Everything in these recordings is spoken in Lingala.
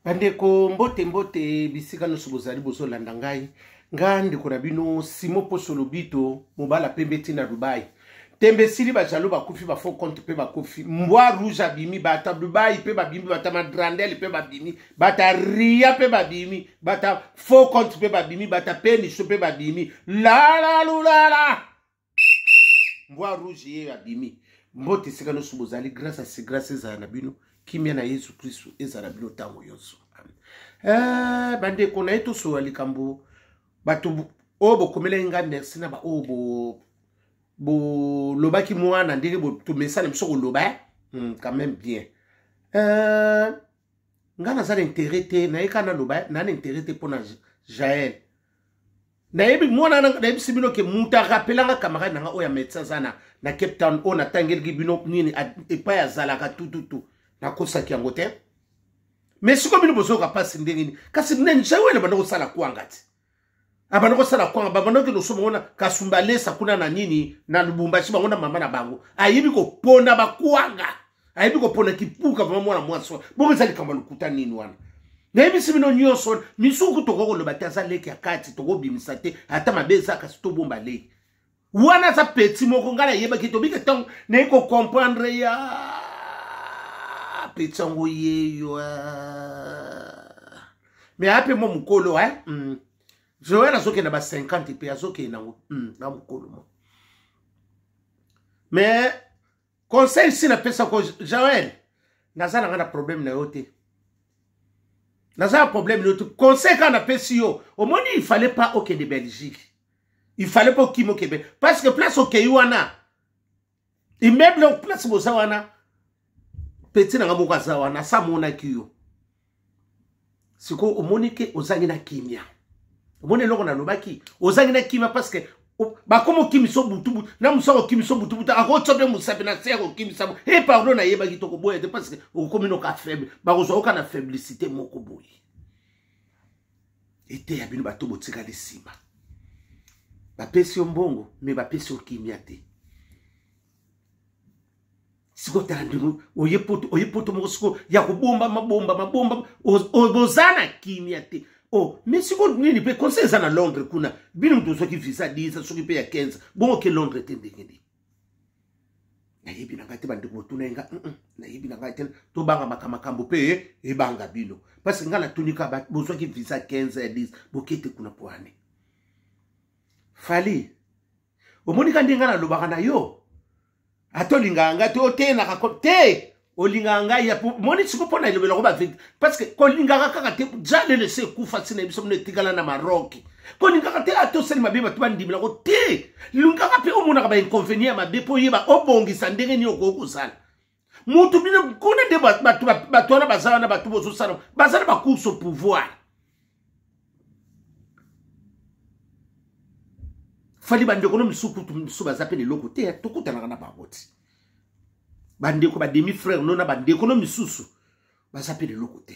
Bandeko mbote bisika no subozali bozo landangai ngandi kuna bino simo posolo bito mobala pembeti na Dubai tembe sili ba jalo ba kufi ba fo compte pe ba kufi mbwa rouge abimi bata Dubai pe ba bimi bata madrandel pe ba bimi bata ria pe ba bimi bata fo compte pe ba bimi bata peni so pe ba bimi la mbwa rouge ye abimi mbote sika no subozali grâce à na bino kimia na Yesu Kristo ezala bino tango yonso. Bande kona eto so alikambo batu obo komela nga merci na ba obo bo lobaki mwana ndenge bo to message msoko loba quand même bien. Nga na za intérêt na eka na loba na intérêt pona Jaël. Na yebi mwana na yebi sibino ke muta rappelanga camarade nga oya médecin zana na Cape Town on atangeli bino nini epa ya zalaka tout. Na kosa ki yango te mais siko bino bozoka pasi ndengini kasi nene Jaël bana ko sala kwangati abana ko sala kwanga babana ke no so mona kasumbalesa kuna na nini na Lubumbashi bango na mama na bango ayibi ko pona bakwanga ayibi ko pona kipuka mwana mwaso bongo zali kamba lukuta nini wana na yebi sibino nyoso misuku to ko lo bataza leki akati to go bimisa te ata mabeza kasi to bomba leki wana za petit moko ngala yeba ki to bike tong ne ko comprendre ya Petsango yeyo mais ape mo mukolo Joël azoke na ba 50 pe azoke na na mukolo mo mais conseil si na pesa ko Joël nazana ngana problème na yote nazana problème na yote conseil quand na pesi yo au moins il fallait pas au de Belgique il fallait pas au Québec parce que place au wana immeuble place bozawana petit na ngamuka zawa na samona kiyo siko omonike ozangi na kimia omone loko na lobaki ozangi na kimia parce que ba komo kimiso butu na musoko kimiso butu ako tsobe musabe na seko kimisa et pardon na yeba kitoko boye parce que okomino ka faible ba kozoka na faiblicité moko boye ete ya bino bato botika lesima ba pesi mbongo mais ba pesi kimia te siko tandu oyepoto mosiko ya kubomba mabomba ozana kimia te mais siko nini pe conseil za na Londres kuna bino mtu soki visa 10 soki pe ya 15 bongo ke Londres te ndengeni na yebi na ngati bandi kutuna nga na yebi na ngati to banga makambo pe e banga bino parce que ngala tunika ba bosoki visa 15 ya 10 bokete kuna poane fali omonika ndengana lobaka na yo atolinganga te otena ka te olinganga ya moni siko pona ile beloko ba vite parce que kolinganga kaka te jale le se kufa tsina biso mne tikala na Maroc kolinganga te atoseli mabiba to bandimela ko te lunganga pe omona ka ba inconvénient mabe po yeba obongisa ndenge ni okokuzala mutu bino kona de batona bazana na batu bozo sana bazana ba course au pouvoir fali bandeko no misuku tumisuku bazapene loko te tokutana na baboti bandeko ba demi frère nona bandeko no misusu bazapene loko te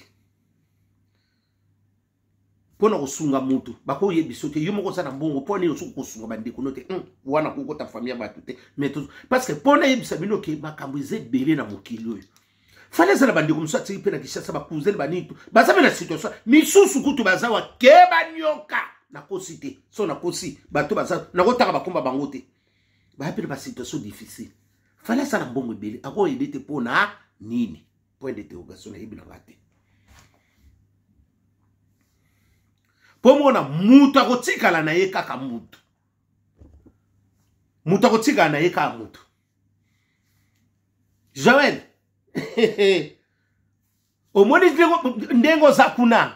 pona kosunga mutu bako yebiso te yo moko sana mbongo pona yo suku kosunga bandeko no te wana kokota famille batu te mais parce que pona yebisa bino ke makambuze belé na mokilo yo fallait ça bandeko musati pe na kishasa ba cousin banitu bazapena situation misusu kutu bazawa ke banyoka na kosite so na kosi bato baza na kotaka bakomba bango te ba apela ba situation difficile fallait ça na bongo bele ako yedete pona nini point d'interrogation na yebina ngate pomona mutu akotikala na ye kaka mutu akotikala na ye kaka mutu Joël omoni ndengo za kuna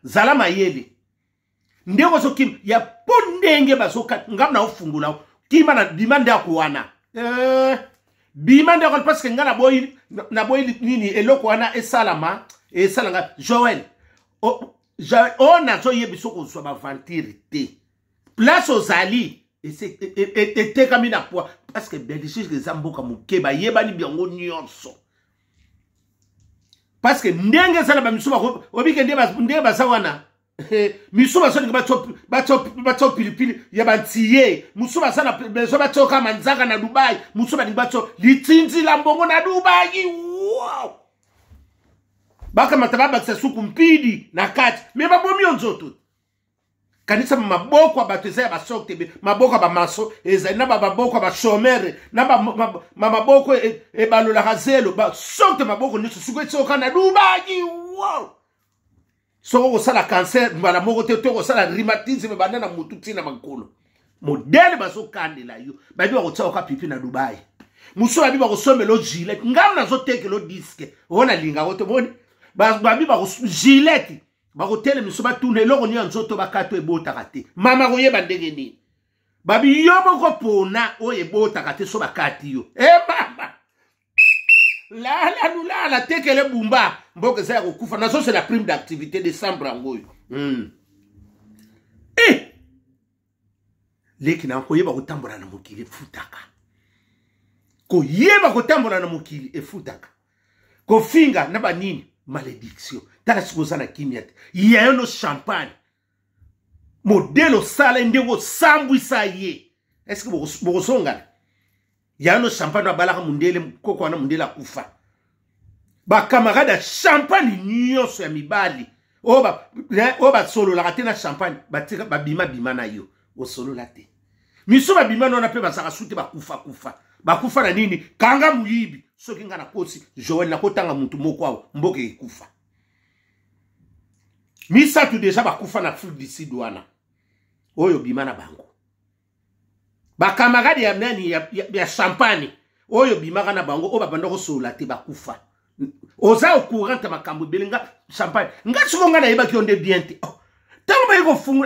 zala mayele ndeko so kim ya pondenge basoka ngamna ofungula kima na bimande akuwana bimande akol parce que ngana boy na boy nini eloko wana esalama esalanga Joël on so yebiso ko so ba vantiri te place ozali et kamina poa parce que Belgique les amboka mukeba yebani byango nyonso parce que ndenge sala ba misuba obike ndenge basawana misuba soni bato pilipili ya bantiye musuba sana bezo bato kama nzaka na Dubai musuba ni bato litinzi la mbongo na Dubai wow baka mataba suku mpidi na kati me babomi onzoto kanisa maboko bato eza ya basokte be maboko ba maso eza na baboko ba chomere na maboko balola razelo ba sokte maboko niso suku etsoka na dubaji wow soko ko sala cancer mbala moko te to ko sala rhumatisme banana mutu tina makolo modele baso kandela yo babi ba ko tsoka pipi na Dubai muso babi ba ko somelo gilet ngam na zo teke lo disque ona linga ko to boni babi ba ko gilet bakotele miso batune eloko ni nzoto bakato ebotaka te mama koyeba ndenge nini babi yo moko pona oyo ebotaka te so bakati yo mama la tekele bumba mboka za kokufa nazo c'est la prime d'activité décembre ngoyo leki na koyeba kotambola na mokili efutaka koyeba kotambola na mokili efutaka kofinga na banini malédiction tala sikozana kimia ya no champagne modelo sala ndengo sambwisa ye est-ce que bokosonga ya no champagne balaka mundele koko wana mundela kufa ba camarade champagne nyonso ya mibali oba solo la tena champagne batika babima na yo o solo la te miso babima nona pe basaka sute bakufa na nini kanga muyibi soki nga na kosi Joël na kotanga mutu moko awo mboke ekufa misa tu deja bakufa na Afrique du Sud wana oyo bimana bango ba camarade ya nani ya champagne oyo bimaka na bango o babanda ko sola te bakufa oza au courant makambo belinga champagne nga sukonga na yeba ki onde bien te tango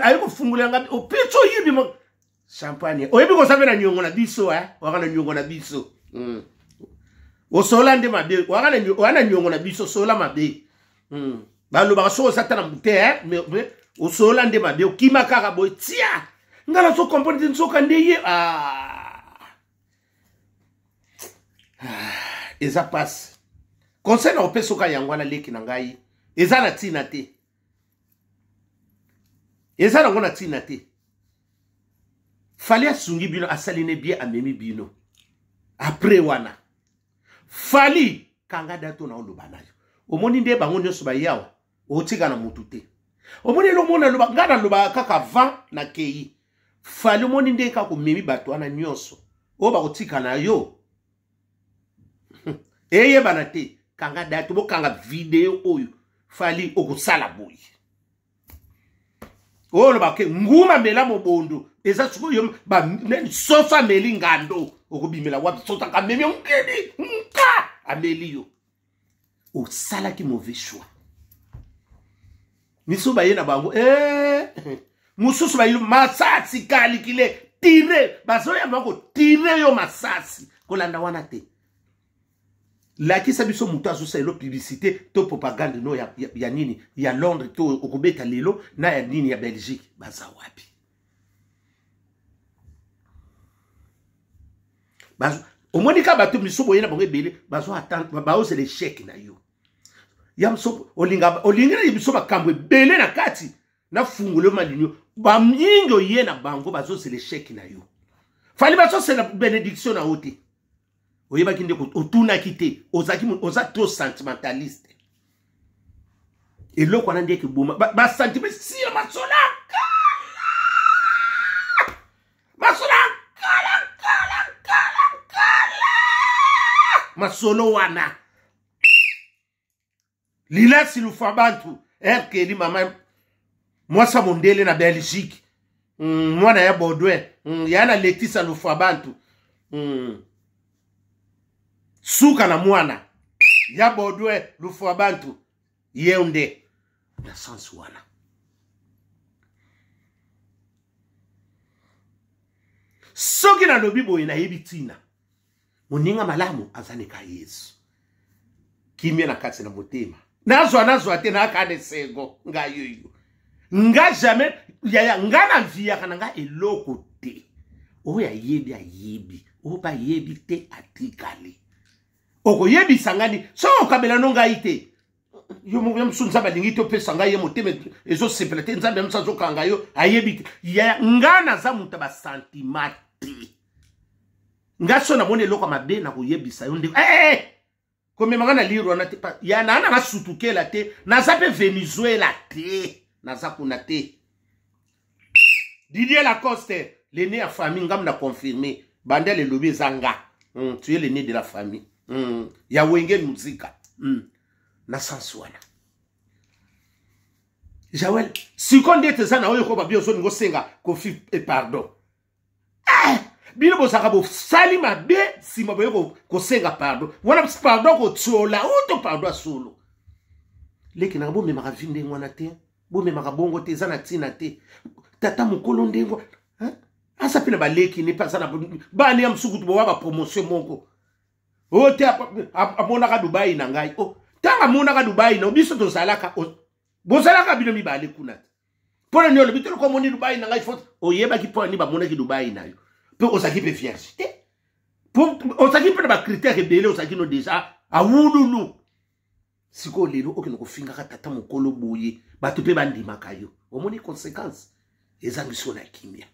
ayiko fungula nga o pecho yibi mo champagne oyebi ko savena nyongo na biso wakana nyongo na biso o sola nde mabe wakana nyongo na biso sola mabe balo ba so satana mute mais o sola nde mabe okima kaka boy tia ngala so comprendre nsoka ndeye eza passe conseil na opeso ka yangwana leki na ngai eza na tina te eza na ngona tina te fali asungi bino asaline bien amemi bino après wana fali kanga dato na oloba nayo omoni nde bango nyonso ba yawa otika na mutu te omoni lo mona loba ngana loba kaka vent na kei fali omoni nde ka ko memi bato wana nyonso o ba kotika na yo eye banate kanga dato bo kanga video oyo fali okosala boyi o loba ke nguma mela mobondo eza suko yo ba sosa meli ngando okubimela wapi sota ka memi ngedi nka ameli yo o sala ki mauvais choix miso ba yena bango mususu ba yilo masasi kali kile tire bazo ya mako tire yo masasi kolanda wana te la ki sabiso mutu azo sa elo publicité to propagande no ya nini ya Londres to okobeta lelo na ya nini ya Belgique baza wapi bazo omonika bato miso boyena bango ebele bazo attendre baose l'échec na yo yamso olinga biso bakambo ebele na kati na fungule malinyo ba mingo ye na bango bazo se l'échec na yo fali bazo se la bénédiction na ote oyeba kinde ko otuna kite oza trop sentimentaliste eloko wana ndeke boma ba sentiment si masola masolo wana lila silufa bantu erkeli mama mwasa mondele na Belgique mwana ya Baudouin yana Letisa lufa bantu suka na mwana ya Baudouin lufa bantu yeunde na sans wana soki na lobi boye na yebitina moninga malamu azaneka Yesu kimia na kati na motema nazwa te na kane sengo nga yoyo nga jamais ya nga na via kana nga eloko te o ya yebi o ba yebi te atikali oko yebi sangani so kabela no nga ite yo mo msunza balingi to pesa nga ye motema ezo simpleté nzambe msazo kanga yo ayebi ya nga na za muta ba sentimenti nga so na mone eloko mabe na ko yebisa yo nde Comme mangana liro na te pa ya na na sutuke la te na zape Venezuela te na zakuna te Didier Lacoste l'aîné à famille ngam na confirmé bandel le lobby zanga tu es l'aîné de la famille ya wenge muzika na sanswana Jawel si konde te sana oyo ko ba bioso ngo senga ko fi pardon bino bosaka bo salima be si maboyo ko senga pardon wana pardon ko tsola auto pardon solo leki na bo me maka vinde ngwana te bo me maka bongo te zana tina te tata mukolo ndengo asa pina ba leki ni pasana ba ni amsukutu bo wa promotion moko o te amona ka Dubai na ngai o tanga mona ka Dubai na biso to salaka bo salaka bino mi ba le kuna pona nyolo bitolo ko moni Dubai na ngai fo o yeba ki pona ni ba mona ki Dubai na yo pe osaki pe fierté pour osaki pe ba critère ebele osaki no déjà a wululu siko lelo okeno ko finga ka tata mukolo boye batu pe bandima kayo omoni conséquence ezangiso na kimia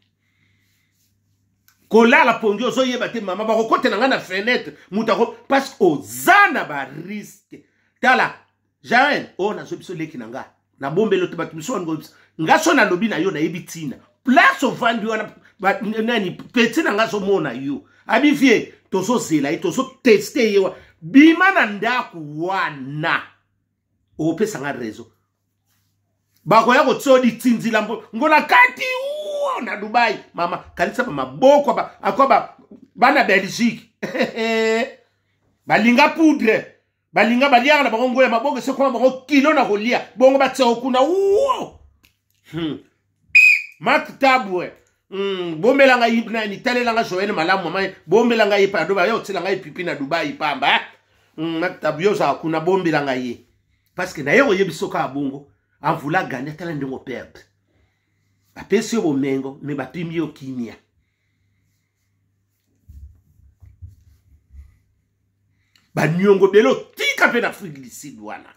kolala pongi ozoyeba te mama bakokotela nga na fenêtre mutako parce que ozana ba risque tala Jaël na zobiso leki na nga na bombelo te batu biso nga so na lobi na yo na ebitina place ovandi wana nani petit na nga so mona yo abivie tozo zela tozo tester yewa bima na ndaku wana opesa nga rezo bako ya kotsodi tinzila ngona kati na Dubai mama kanisa maboko akoba bana Belgique balinga poudre balinga balianga na bango ya maboko se kwa bango kilo na kolia bongo batse kuna maktabwe bomelanga ibna ni talelanga Joël malamu mama bomelanga ipado ba yo tselanga ipipi na Dubai pamba maktabyo za kuna bombelanga ye parce que na yo yebisoka abongo avula gagner tala ndongo perdre apesi yo bomengo me bapimi yo kimia banyongo belo tika pe na Afrique du Sud wana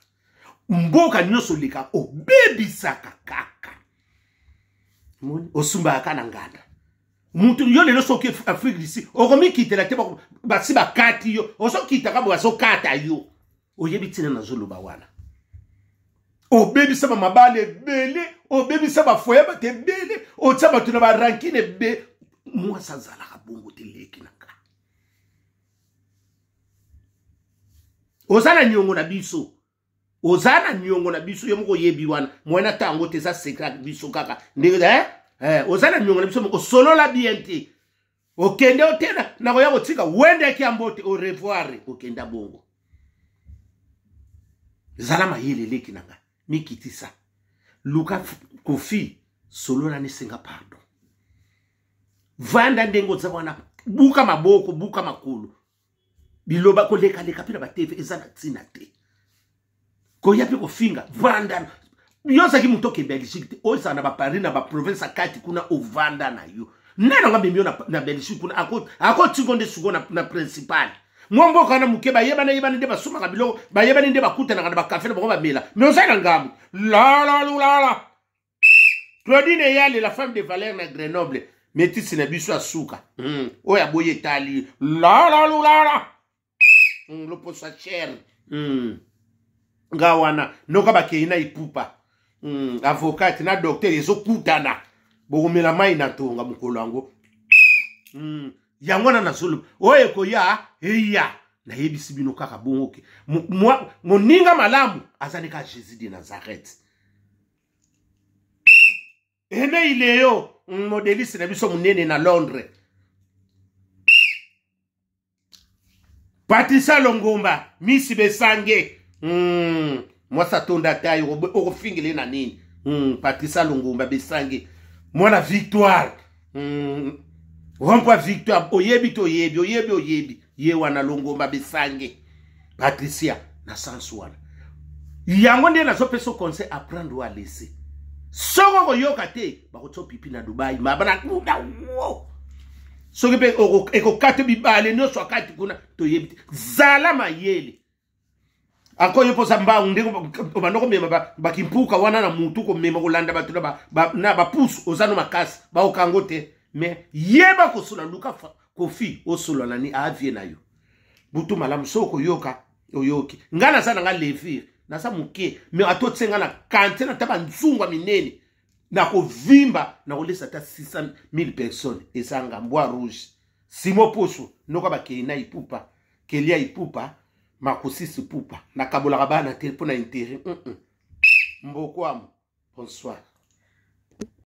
mboka nyoso leka obebisaka kaka moni osumba kana nganda mutu yo lelo soki Afrique du Sud okomi kitela te basi bakati yo osokita kabo basokata yo oyebitina na zoloba wana obebisa ba mabale bele obebisa ba foya ba te bele otsaba tuna ba rankine be mwasa zala kabongo te leki naka ozana nyongo na biso yomoko yebi wana mwena tango te za secret biso kaka ndenge ozana nyongo na biso osolo la biente okende otena na ko ya kotika wende ki ambote au revoir okenda bongo zala mayele leki naka mikitisa luka kofi solo na nisenga pardon vanda ndengo za wana buka maboko buka makulu biloba ko leka pina ba TV ezana tsina te ko yapi ko finga vanda yosa ki mutoke Belgique te oza na ba Paris na ba province akati kuna ovanda na yo nena ngambe mio na Belgique kuna ako tikonde sugo na principal mwombo kana mukeba yeba nde basuma kabilo ba yeba nde bakuta na ba café ba mela mais osana ngamu la Claudine Yale la femme de Valère na Grenoble métisse na biso asuka oya boye tali la lo posa cher ngawana noka bakeina ipupa avocat na docteur ezokutana bokomela mai na tonga mukolango yangona na solo oye koya eya na yebisi bino kaka bongoke moninga malamu azanika Jésus de Nazareth ene ileyo modeliste na biso munene na Londres Patricia Longomba Miss Besange mwasa tonda tayo okofingile na nini Patricia Longomba Besange mwana Victoire Rompa Victoire oyebi ye wana Longomba Besange Patricia na Sanswana yango nde na zopeso conseil apprendre à laisser soko ko yoka te bakotso pipi na Dubai mabana kuda wo soki pe eko kate bibale no so kate kuna to yebi zala mayele ako yepo samba ndeko banoko mema bakimpuka wana na mutu ko mema kolanda batu na ba pusu ozano makasi ba okangote mais yeba ko sula luka kofi o solo nani avie na yo butu malamu soko yoka oyoki nga naza na nga levir naza muke me atotsenga na kante na taba nzungwa minene na kovimba na kolesa ta 600,000 personnes ezanga mbwa rouge simo poso noko bakei na ipupa kelia ipupa makosisi pupa na kabolaka bana te mpo na intérêt mbokwamu bonsoir.